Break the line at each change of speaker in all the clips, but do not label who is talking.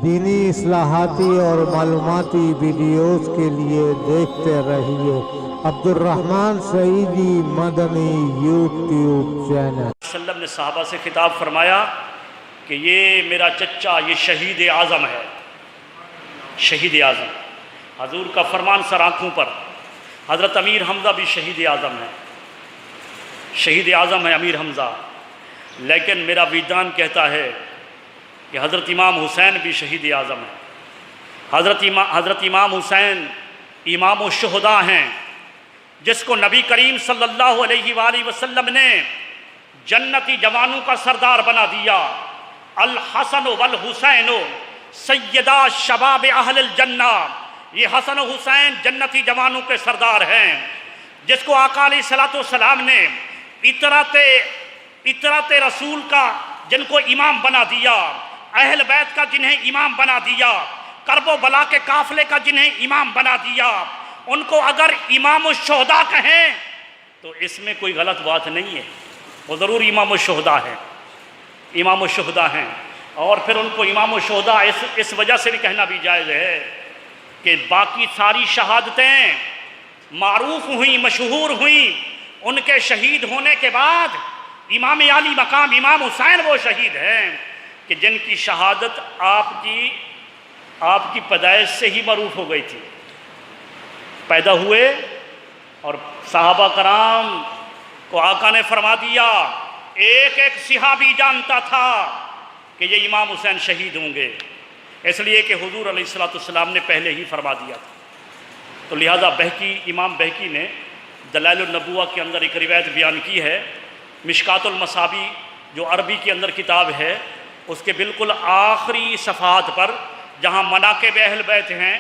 دینی اصلاحاتی اور معلوماتی ویڈیوز کے لیے دیکھتے رہیے عبدالرحمن سعیدی مدنی یوٹیوب چینل۔
وسلم نے صحابہ سے خطاب فرمایا کہ یہ میرا چچا یہ شہید اعظم ہے، شہید اعظم۔ حضور کا فرمان سر آنکھوں پر۔ حضرت امیر حمزہ بھی شہید اعظم ہے، شہید اعظم ہے امیر حمزہ، لیکن میرا وجدان کہتا ہے کہ حضرت امام حسین بھی شہید اعظم ہے۔ حضرت امام حسین امام الشہداء ہیں، جس کو نبی کریم صلی اللہ علیہ وآلہ وسلم نے جنتی جوانوں کا سردار بنا دیا۔ الحسن والحسین سیدہ شباب اہل الجنہ، یہ حسن و حسین جنتی جوانوں کے سردار ہیں، جس کو آقا علیہ الصلوۃ والسلام نے اطرات رسول کا جن کو امام بنا دیا، اہل بیت کا جنہیں امام بنا دیا، کرب و بلا کے قافلے کا جنہیں امام بنا دیا، ان کو اگر امام الشہداء کہیں تو اس میں کوئی غلط بات نہیں ہے، وہ ضرور امام الشہداء ہیں، امام الشہداء ہیں۔ اور پھر ان کو امام الشہداء اس وجہ سے بھی کہنا بھی جائز ہے کہ باقی ساری شہادتیں معروف ہوئیں، مشہور ہوئیں، ان کے شہید ہونے کے بعد امام عالی مقام امام حسین وہ شہید ہیں کہ جن کی شہادت آپ کی پیدائش سے ہی معروف ہو گئی تھی، پیدا ہوئے اور صحابہ کرام کو آقا نے فرما دیا، ایک ایک صحابی جانتا تھا کہ یہ امام حسین شہید ہوں گے، اس لیے کہ حضور علیہ الصلوۃ والسلام نے پہلے ہی فرما دیا تھا۔ تو لہٰذا امام بہقی نے دلائل النبوہ کے اندر ایک روایت بیان کی ہے، مشکات المصابیح جو عربی کے اندر کتاب ہے، اس کے بالکل آخری صفحات پر جہاں مناقب اہل بیت ہیں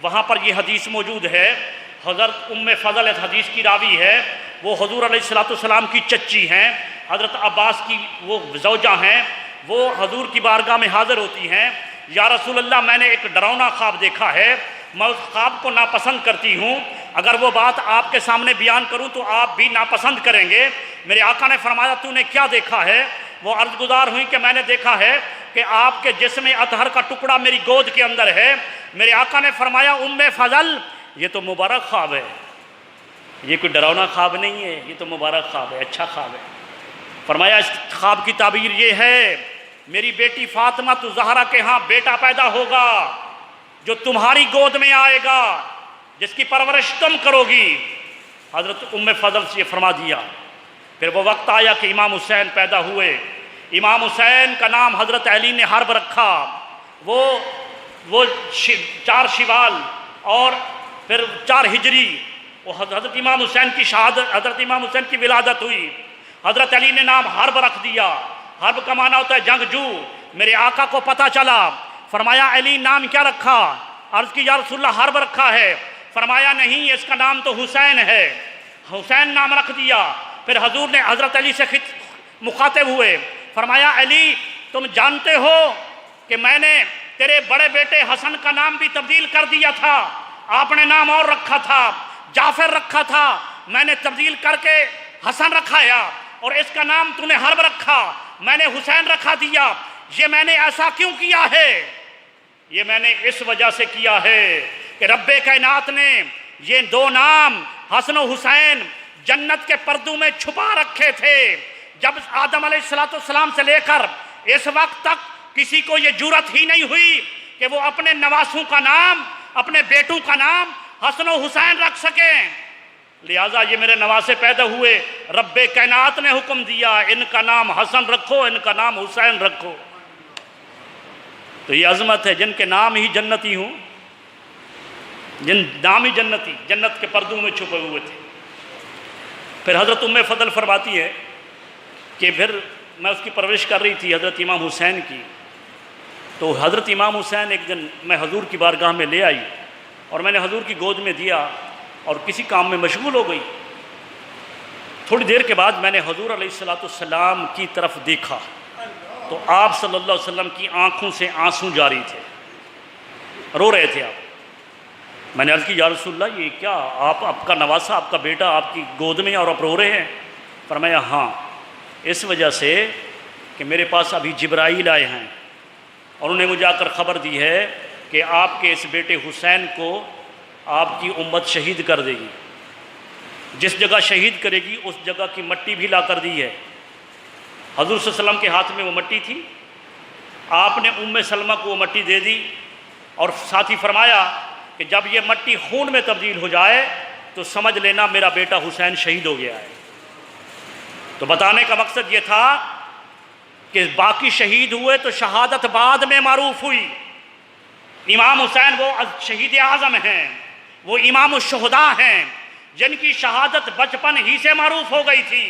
وہاں پر یہ حدیث موجود ہے۔ حضرت ام فضل اس حدیث کی راوی ہے، وہ حضور علیہ الصلوۃ والسلام کی چچی ہیں، حضرت عباس کی وہ زوجہ ہیں، وہ حضور کی بارگاہ میں حاضر ہوتی ہیں، یا رسول اللہ میں نے ایک ڈراؤنا خواب دیکھا ہے، میں اس خواب کو ناپسند کرتی ہوں، اگر وہ بات آپ کے سامنے بیان کروں تو آپ بھی ناپسند کریں گے۔ میرے آقا نے فرمایا تو نے کیا دیکھا ہے؟ وہ عرض گزار ہوئی کہ میں نے دیکھا ہے کہ آپ کے جسم اطہر کا ٹکڑا میری گود کے اندر ہے۔ میرے آقا نے فرمایا ام فضل یہ تو مبارک خواب ہے، یہ کوئی ڈراؤنا خواب نہیں ہے، یہ تو مبارک خواب ہے، اچھا خواب ہے۔ فرمایا اس خواب کی تعبیر یہ ہے، میری بیٹی فاطمہ تو زہرا کے ہاں بیٹا پیدا ہوگا جو تمہاری گود میں آئے گا، جس کی پرورش تم کرو گی۔ حضرت ام فضل سے یہ فرما دیا۔ پھر وہ وقت آیا کہ امام حسین پیدا ہوئے۔ امام حسین کا نام حضرت علی نے حرب رکھا، وہ 4 شوال اور پھر 4 ہجری وہ حضرت امام حسین کی شہادت، حضرت امام حسین کی ولادت ہوئی۔ حضرت علی نے نام حرب رکھ دیا، حرب کا معنی ہوتا ہے جنگجو۔ میرے آقا کو پتہ چلا، فرمایا علی نام کیا رکھا؟ عرض کی یا رسول اللہ حرب رکھا ہے۔ فرمایا نہیں، اس کا نام تو حسین ہے، حسین نام رکھ دیا۔ پھر حضور نے حضرت علی سے مخاطب ہوئے، فرمایا علی تم جانتے ہو کہ میں نے تیرے بڑے بیٹے حسن کا نام بھی تبدیل کر دیا تھا، آپ نے نام اور رکھا تھا، جعفر رکھا تھا، میں نے تبدیل کر کے حسن رکھایا، اور اس کا نام تو نے حرب رکھا، میں نے حسین رکھا دیا۔ یہ میں نے ایسا کیوں کیا ہے؟ یہ میں نے اس وجہ سے کیا ہے کہ رب کائنات نے یہ 2 نام حسن و حسین جنت کے پردوں میں چھپا رکھے تھے۔ جب آدم علیہ السلام سے لے کر اس وقت تک کسی کو یہ جرأت ہی نہیں ہوئی کہ وہ اپنے نواسوں کا نام، اپنے بیٹوں کا نام حسن و حسین رکھ سکیں، لہٰذا یہ میرے نواسے پیدا ہوئے، رب کائنات نے حکم دیا ان کا نام حسن رکھو، ان کا نام حسین رکھو۔ تو یہ عظمت ہے جن کے نام ہی جنتی ہوں، جن نام ہی جنتی جنت کے پردوں میں چھپے ہوئے تھے۔ پھر حضرت ام فضل فرماتی ہے کہ پھر میں اس کی پرورش کر رہی تھی حضرت امام حسین کی، تو حضرت امام حسین ایک دن میں حضور کی بارگاہ میں لے آئی اور میں نے حضور کی گود میں دیا اور کسی کام میں مشغول ہو گئی۔ تھوڑی دیر کے بعد میں نے حضور علیہ الصلوۃ والسلام کی طرف دیکھا تو آپ صلی اللہ علیہ وسلم کی آنکھوں سے آنسو جاری تھے، رو رہے تھے آپ۔ میں نے عرض کی یا رسول اللہ یہ کیا، آپ کا نواسا، آپ کا بیٹا آپ کی گود میں اور آپ رو رہے ہیں؟ فرمایا ہاں، اس وجہ سے کہ میرے پاس ابھی جبرائیل آئے ہیں اور انہیں مجھے آ کر خبر دی ہے کہ آپ کے اس بیٹے حسین کو آپ کی امت شہید کر دے گی، جس جگہ شہید کرے گی اس جگہ کی مٹی بھی لا کر دی ہے۔ حضور صلی اللہ علیہ وسلم کے ہاتھ میں وہ مٹی تھی، آپ نے ام سلمہ کو وہ مٹی دے دی اور ساتھ ہی فرمایا کہ جب یہ مٹی خون میں تبدیل ہو جائے تو سمجھ لینا میرا بیٹا حسین شہید ہو گیا ہے۔ تو بتانے کا مقصد یہ تھا کہ باقی شہید ہوئے تو شہادت بعد میں معروف ہوئی۔ امام حسین وہ شہید اعظم ہیں، وہ امام الشہداء ہیں جن کی شہادت بچپن ہی سے معروف ہو گئی تھی،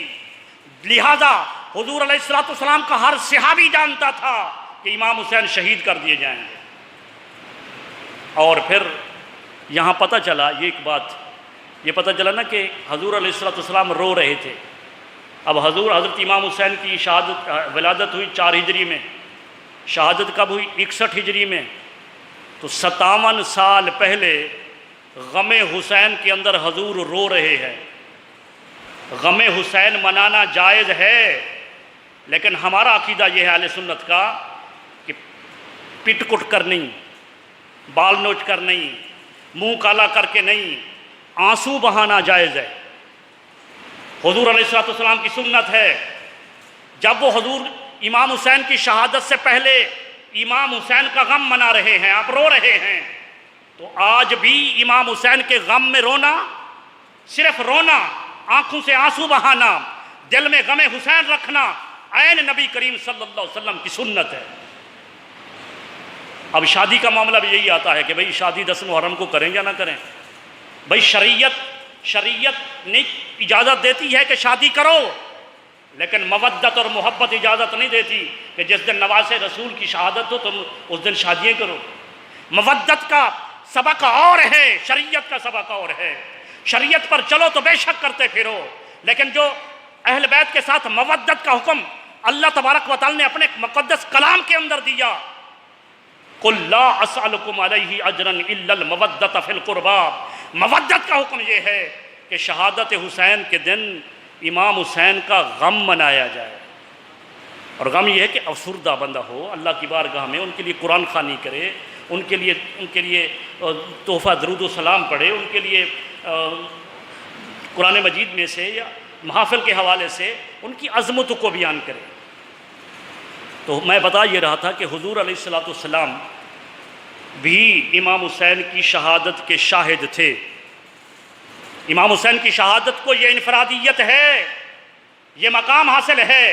لہذا حضور علیہ السلام کا ہر صحابی جانتا تھا کہ امام حسین شہید کر دیے جائیں گے۔ اور پھر یہاں پتہ چلا یہ ایک بات، یہ پتہ چلا نا کہ حضور علیہ السلام رو رہے تھے۔ اب حضرت امام حسین کی شہادت ولادت ہوئی 4 ہجری میں، شہادت کب ہوئی؟ 61 ہجری میں۔ تو 57 سال پہلے غم حسین کے اندر حضور رو رہے ہیں۔ غم حسین منانا جائز ہے، لیکن ہمارا عقیدہ یہ ہے اہل سنت کا کہ پٹ کٹ کر نہیں، بال نوچ کر نہیں، منہ کالا کر کے نہیں، آنسو بہانا جائز ہے۔ حضور علیہ السلام کی سنت ہے جب وہ حضور امام حسین کی شہادت سے پہلے امام حسین کا غم منا رہے ہیں، آپ رو رہے ہیں، تو آج بھی امام حسین کے غم میں رونا، صرف رونا، آنکھوں سے آنسو بہانا، دل میں غم حسین رکھنا عین نبی کریم صلی اللہ علیہ وسلم کی سنت ہے۔ اب شادی کا معاملہ بھی یہی آتا ہے کہ بھئی شادی 10 محرم کو کریں یا نہ کریں۔ بھئی شریعت نے اجازت دیتی ہے کہ شادی کرو، لیکن مودت اور محبت اجازت نہیں دیتی کہ جس دن نواز رسول کی شہادت ہو تم اس دن شادیاں کرو۔ مودت کا سبق اور ہے، شریعت کا سبق اور ہے۔ شریعت پر چلو تو بے شک کرتے پھرو، لیکن جو اہل بیت کے ساتھ مودت کا حکم اللہ تبارک و تعالی نے اپنے مقدس کلام کے اندر دیا، قُلْ لَا أَسْأَلُكُمْ عَلَيْهِ أَجْرًا إِلَّا الْمَوَدَّةَ فِي الْقُرْبَى۔ مودت کا حکم یہ ہے کہ شہادت حسین کے دن امام حسین کا غم منایا جائے، اور غم یہ ہے کہ افسردہ بندہ ہو، اللہ کی بارگاہ میں ان کے لیے قرآن خوانی کرے، ان کے لیے تحفہ درود و سلام پڑھے، ان کے لیے قرآن مجید میں سے یا محافل کے حوالے سے ان کی عظمتوں کو بیان کرے۔ تو میں بتا یہ رہا تھا کہ حضور علیہ السلام بھی امام حسین کی شہادت کے شاہد تھے۔ امام حسین کی شہادت کو یہ انفرادیت ہے، یہ مقام حاصل ہے